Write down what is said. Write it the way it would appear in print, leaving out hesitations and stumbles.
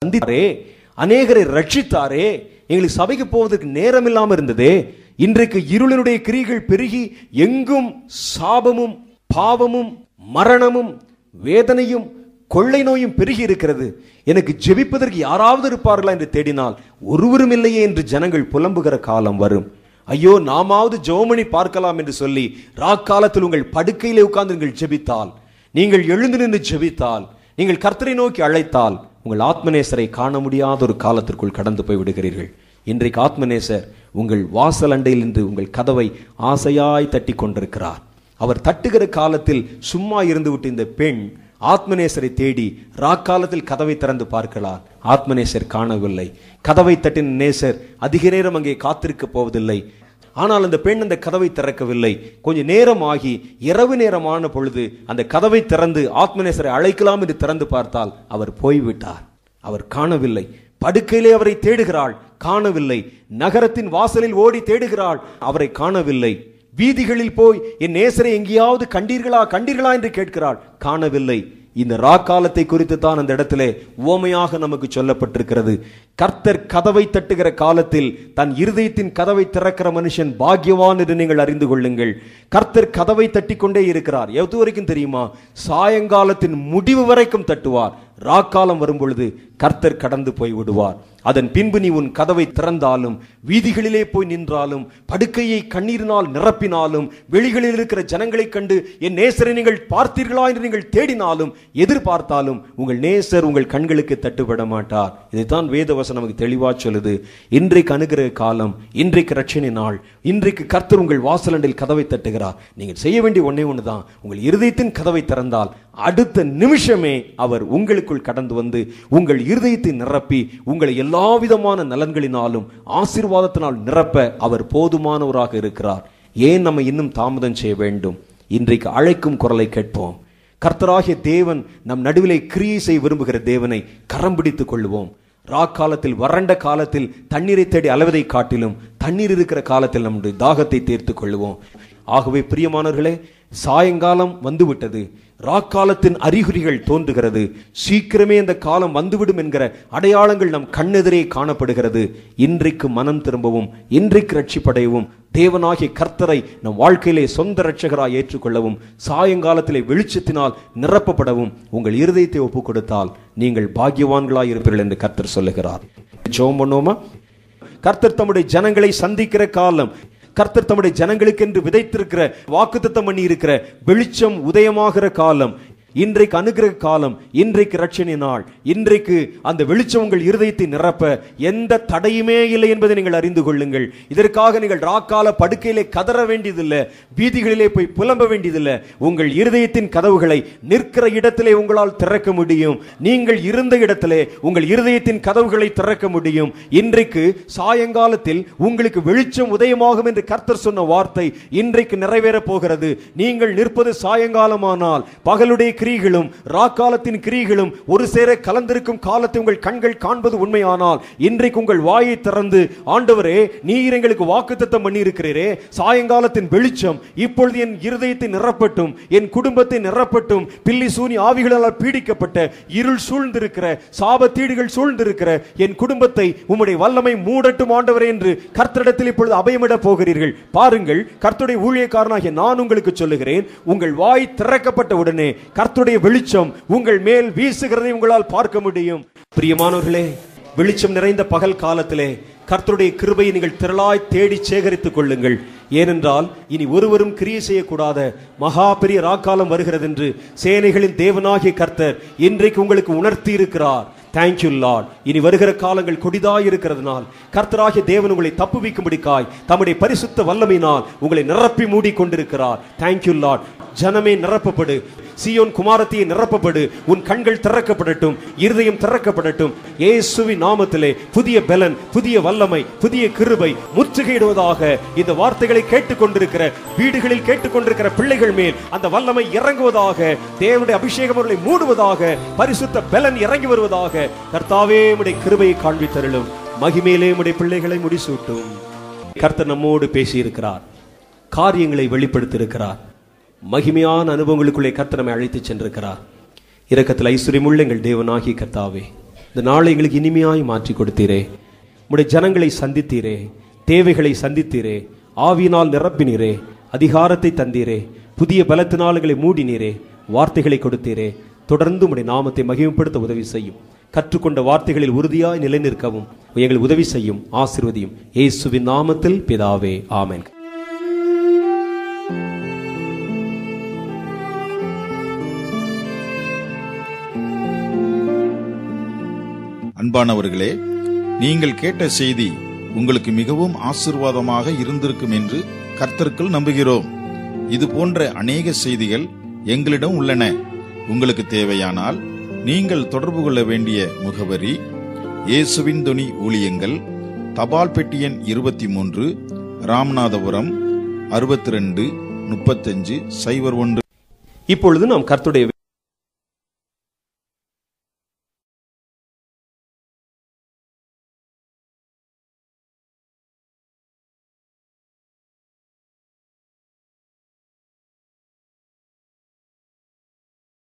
சந்தித்தாரே, அநேகரை ரட்சித்தாரே, எங்களுக்கு சபைக்கு போவதற்கு நேரம் இல்லாமல் இருந்ததே. இன்றைக்கு இருளினுடைய கிரிகள் பெருகி எங்கும் சாபமும் பாவமும் மரணமும் வேதனையும் கொள்ளை நோயும் பெருகி இருக்கிறது. எனக்கு ஜெபிப்பதற்கு யாராவது இருப்பார்களா என்று தேடினால் ஒருவரும் இல்லையே என்று ஜனங்கள் புலம்புகிற காலம் வரும். ஐயோ, நாமாவது ஜெபமணி பார்க்கலாம் என்று சொல்லி ராக்காலத்தில் உங்கள் படுக்கையிலே உட்கார்ந்து நீங்கள் ஜெபித்தால், நீங்கள் எழுந்து நின்று ஜெபித்தால், நீங்கள் கர்த்தரை நோக்கி அழைத்தால் உங்கள் ஆத்மநேசரை காண முடியாத ஒரு காலத்திற்குள் கடந்து போய் விடுகிறீர்கள். இன்றைக்கு ஆத்மநேசர் உங்கள் வாசல் அண்டையில் இருந்து உங்கள் கதவை ஆசையாய் தட்டி கொண்டிருக்கிறார். அவர் தட்டுகிற காலத்தில் சும்மா இருந்து விட்டு இந்த பெண் ஆத்மநேசரை தேடி ராக்காலத்தில் கதவை திறந்து பார்க்கலாம். ஆத்மநேசர் காணவில்லை. கதவை தட்டின நேசர் அதிக நேரம் அங்கே காத்திருக்க போவதில்லை. ஆனால் அந்த பெண் அந்த கதவை திறக்கவில்லை. கொஞ்ச நேரம் ஆகி இரவு நேரமான பொழுது அந்த கதவை திறந்து ஆத்மநேசரை அழைக்கலாம் என்று திறந்து பார்த்தால் அவர் போய்விட்டார். அவர் காணவில்லை. படுக்கையிலே அவரை தேடுகிறாள், காணவில்லை. நகரத்தின் வாசலில் ஓடி தேடுகிறாள், அவரை காணவில்லை. வீதிகளில் போய் என் நேசரை எங்கேயாவது கண்டீர்களா கண்டீர்களா என்று கேட்கிறாள், காணவில்லை. இந்த ராக்காலத்தை குறித்து தான் அந்த இடத்திலே உவமையாக நமக்கு சொல்லப்பட்டிருக்கிறது. கர்த்தர் கதவை தட்டுகிற காலத்தில் தன் இருதயத்தின் கதவை திறக்கிற மனுஷன் பாக்கியவான் என்று நீங்கள் அறிந்து கொள்ளுங்கள். கர்த்தர் கதவை தட்டி கொண்டே இருக்கிறார். எது வரைக்கும் தெரியுமா? சாயங்காலத்தின் முடிவு வரைக்கும் தட்டுவார். ராக்காலம் வரும் பொழுது கர்த்தர் கடந்து போய் விடுவார். அதன் பின்பு நீ உன் கதவை திறந்தாலும், வீதிகளிலே போய் நின்றாலும், படுக்கையை கண்ணீரினால் நிரப்பினாலும், வெளிகளில் இருக்கிற ஜனங்களை கண்டு என் நேசரை நீங்கள் பார்த்தீர்களா என்று நீங்கள் தேடினாலும், எதிர்பார்த்தாலும் உங்கள் நேசர் உங்கள் கண்களுக்கு தட்டுப்பட மாட்டார். இதைத்தான் வேதவசனம் நமக்கு தெளிவா சொல்லுது. இன்றைக்கு அனுகிரக காலம், இன்றைக்கு ரட்சணை நாள், இன்றைக்கு கர்த்தர் உங்கள் வாசலண்டில் கதவை தட்டுகிறார். நீங்கள் செய்ய வேண்டிய ஒன்னே ஒண்ணுதான், உங்கள் இருதயத்தின் கதவை திறந்தால் அடுத்த நிமிஷமே அவர் உங்களுக்குள் கடந்து வந்து உங்கள் இருதயத்தை நிரப்பி உங்களை எல்லா விதமான நலன்களினாலும் ஆசீர்வாதத்தினால் நிரப்ப அவர் போதுமானவராக இருக்கிறார். ஏன் நம்ம இன்னும் தாமதம் செய்ய வேண்டும்? இன்றைக்கு அழைக்கும் குரலை கேட்போம். கர்த்தராகிய தேவன் நம் நடுவிலே கிரியை செய்ய விரும்புகிற தேவனை கரம் பிடித்துக் கொள்வோம். ராக்காலத்தில், வறண்ட காலத்தில் தண்ணீரை தேடி அளவதை காட்டிலும் தண்ணீர் இருக்கிற காலத்தில் நம்முடைய தாகத்தை தீர்த்துக் கொள்வோம். ஆகவே பிரியமானவர்களே, சாயங்காலம் வந்துவிட்டது. ராக்காலத்தின் அறிகுறிகள் தோன்றுகிறது. சீக்கிரமே இந்த காலம் வந்துவிடும் என்கிற அடையாளங்கள் நம் கண்ணெதிரே காணப்படுகிறது. இன்றைக்கு மனம் திரும்பவும், இன்றைக்கு ரட்சிப்படையவும், தேவனாகிய கர்த்தரை நம் வாழ்க்கையிலே சொந்த இரட்சகராய் ஏற்றுக்கொள்ளவும், சாயங்காலத்திலே வெளிச்சத்தினால் நிரப்பப்படவும் உங்கள் இருதயத்தை ஒப்புக் கொடுத்தால் நீங்கள் பாக்கியவான்களாய் இருப்பீர்கள் என்று கர்த்தர் சொல்லுகிறார். ஜெபம் பண்ணுவோமா? கர்த்தர் தம்முடைய ஜனங்களை சந்திக்கிற காலம், கர்த்தர் தம்முடைய ஜனங்களுக்கு என்று விதைத்திருக்கிற, வாக்குத்தத்தம் பண்ணி இருக்கிற வெளிச்சம் உதயமாகிற காலம், இன்றைக்கு அனுகிரக காலம், இன்றைக்கு ரட்சணை நாள். இன்றைக்கு அந்த வெளிச்சம் உங்கள் இருதயத்தை நிரப்ப எந்த தடையுமே இல்லை என்பதை நீங்கள் அறிந்து கொள்ளுங்கள். இதற்காக நீங்கள் ராக்கால படுக்கையிலே கதற வேண்டியதில்லை, வீதிகளிலே போய் புலம்ப வேண்டியதில்லை. உங்கள் இருதயத்தின் கதவுகளை நிற்கிற இடத்திலே உங்களால் திறக்க முடியும். நீங்கள் இருந்த இடத்திலே உங்கள் இருதயத்தின் கதவுகளை திறக்க முடியும். இன்றைக்கு சாயங்காலத்தில் உங்களுக்கு வெளிச்சம் உதயமாகும் என்று கர்த்தர் சொன்ன வார்த்தை இன்றைக்கு நிறைவேற போகிறது. நீங்கள் நிற்பது சாயங்காலமானால் பகலுடைய கிரிகளும் ராக்காலத்தின் கிரிகளும் ஒரு சேர கலந்திருக்கும் காலத்தை உங்கள் கண்கள் காண்பது உண்மையானால், இன்றைக்கு உங்கள் வாயை திறந்து, ஆண்டவரே நீர் எங்களுக்கு வாக்குத்தத்தம் பண்ணி இருக்கிறீரே, சாயங்காலத்தின் வெளிச்சம் இப்பொழுது என் இருதயத்தை நிரப்பட்டும், என் குடும்பத்தை நிரப்பட்டும், பில்லி சூனி ஆவிகளால் பீடிக்கப்பட்ட, இருள் சூழ்ந்திருக்கிற, சாபத்தீடுகள் சூழ்ந்திருக்கிற என் குடும்பத்தை உம்முடைய வல்லமை மூடட்டும் ஆண்டவரே என்று கர்த்தரிடத்தில் இப்பொழுது அபயமிட போகிறீர்கள். பாருங்கள், கர்த்தருடைய ஊழியக்காரனாகிய நான் உங்களுக்கு சொல்லுகிறேன், உங்கள் வாய் திறக்கப்பட்ட உடனே கர்த்தருடைய வெளிச்சம் உங்கள் மேல் வீசுகிறதை உங்களால் பார்க்க முடியும். பிரியமானவர்களே, வெளிச்சம் நிறைந்த பகல் காலத்திலே கர்த்தருடைய கிருபையை நீங்கள் திரளாய் தேடி சேகரித்துக் கொள்ளுங்கள். ஏனென்றால் இனி ஒருவரும் கிரியை செய்யக்கூடாத மகா பெரிய ராக்காலம் வருகிறது என்று சேனைகளின் தேவனாகிய கர்த்தர் இன்றைக்கு உங்களுக்கு உணர்த்தி இருக்கிறார். Thank you Lord. இனி வருகிற காலங்கள் கொடிதாய் இருக்கிறதுனால் கர்த்தராகிய தேவன் உங்களை தப்புவிக்கும்படிக்காய் தம்முடைய பரிசுத்த வல்லமையினால் உங்களை நிரப்பி மூடி கொண்டிருக்கிறார். Thank you Lord. ஜனமே நிரப்பப்படு, சீயோன் குமாரத்தியை நிரப்பப்படு, உன் கண்கள் திறக்கப்படட்டும், இருதயம் திறக்கப்படட்டும். இயேசுவின் நாமத்திலே புதிய பலன், புதிய வல்லமை, புதிய கிருபை முற்றுகையிடுவதாக. இந்த வார்த்தைகளை கேட்டுக்கொண்டிருக்கிற வீடுகளில் கேட்டுக்கொண்டிருக்கிற பிள்ளைகள் மேல் அந்த வல்லமை இறங்குவதாக. தேவனுடைய அபிஷேகம் அவர்களை மூடுவதாக. பரிசுத்த பலன் இறங்கி வருவதாக. கர்த்தாவே உம்முடைய கிருபையை காண்பித்தருளும். மகிமையிலே உம்முடைய பிள்ளைகளை முடிசூட்டும். கர்த்தர் நம்மோடு பேசி இருக்கிறார், காரியங்களை வெளிப்படுத்தி இருக்கிறார். மகிமையான அனுபவங்களுக்குள்ளே கர்த்தர் நம்மை அழைத்து சென்றிருக்கிறார். இரக்கத்தில் ஐஸ்வர்யமுள்ள எங்கள் தேவனாகிய கர்த்தாவே, இந்த நாளை எங்களுக்கு இனிமையாய் மாற்றி கொடுத்தீரே. உம்முடைய ஜனங்களை சந்தித்தீரே, தேவைகளை சந்தித்தீரே, ஆவியினால் நிரப்பினீரே, அதிகாரத்தை தந்தீரே, புதிய பலத்தினால் எங்களை மூடினீரே, வார்த்தைகளை கொடுத்தீரே. தொடர்ந்து உம்முடைய நாமத்தை மகிமைப்படுத்த உதவி செய்யும். கற்றுக்கொண்ட வார்த்தைகளில் உறுதியாய் நிலை நிற்கவும் எங்கள் உதவி செய்யும். ஆசீர்வதியும். இயேசுவின் நாமத்தில் பிதாவே, ஆமென். அன்பானவர்களே, நீங்கள் கேட்ட செய்தி உங்களுக்கு மிகவும் ஆசீர்வாதமாக இருந்திருக்கும் என்று கர்த்தருக்குள் நம்புகிறோம். இது போன்ற அநேக செய்திகள் எங்களிடம் உள்ளன. உங்களுக்கு தேவையானால் நீங்கள் தொடர்பு கொள்ள வேண்டிய முகவரி: இயேசுவின் தொனி ஊழியங்கள், தபால் பெட்டி எண் 23, ராமநாதபுரம் 623501. இப்பொழுது நாம் கர்த்தருடைய